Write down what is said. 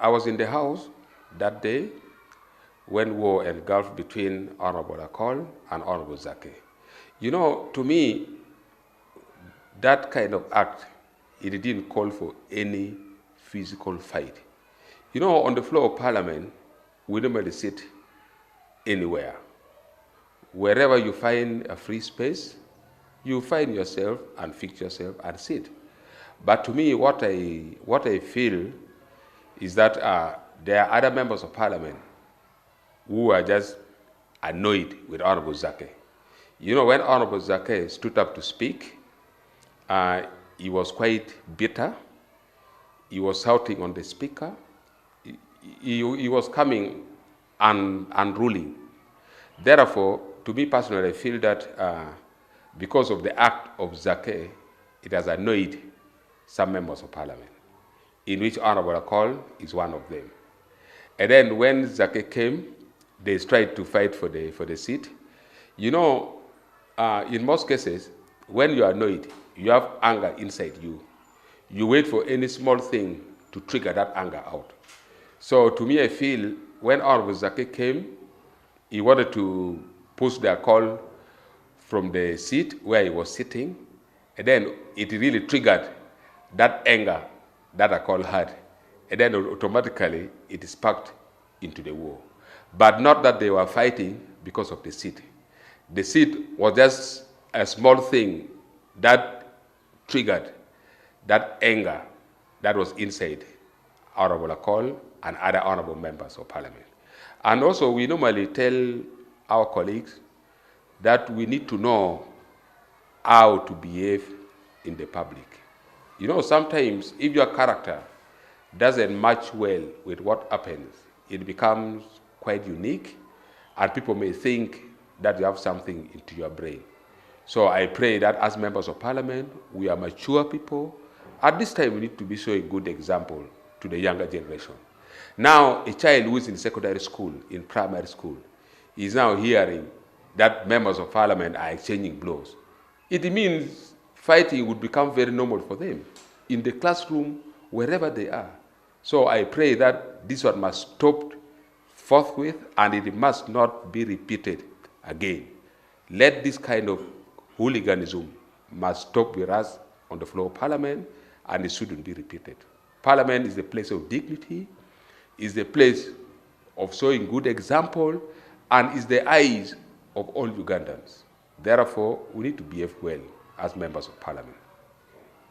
I was in the house that day when war engulfed between Honorable Akol and Honorable Zzake. You know, to me, that kind of act, it didn't call for any physical fight. You know, on the floor of Parliament, we normally sit anywhere. Wherever you find a free space, you find yourself and fix yourself and sit. But to me, what I feel is that there are other members of Parliament who are just annoyed with Honorable Zzake. You know, when Honorable Zzake stood up to speak, he was quite bitter. He was shouting on the speaker. He was coming unruly. Therefore, to me personally, I feel that because of the act of Zzake, it has annoyed some members of Parliament, in which Honorable Akol is one of them. And then when Zzake came, they tried to fight for the seat. You know, in most cases, when you are annoyed, you have anger inside you. You wait for any small thing to trigger that anger out. So to me, I feel when Honorable Zzake came, he wanted to push the Akol from the seat where he was sitting, and then it really triggered that anger that Akol had. And then automatically, it sparked into the war. But not that they were fighting because of the seat. The seat was just a small thing that triggered that anger that was inside Honorable Akol and other honorable members of Parliament. And also, we normally tell our colleagues that we need to know how to behave in the public. You know, sometimes if your character doesn't match well with what happens, it becomes quite unique, and people may think that you have something into your brain. So I pray that as members of Parliament, we are mature people. At this time, we need to be showing good example to the younger generation. Now, a child who is in secondary school, in primary school, is now hearing that members of Parliament are exchanging blows. It means fighting would become very normal for them in the classroom, wherever they are. So I pray that this one must stop forthwith, and it must not be repeated again. Let this kind of hooliganism must stop with us on the floor of Parliament, and it shouldn't be repeated. Parliament is the place of dignity, is the place of showing good example, and is the eyes of all Ugandans. Therefore, we need to behave well as members of Parliament.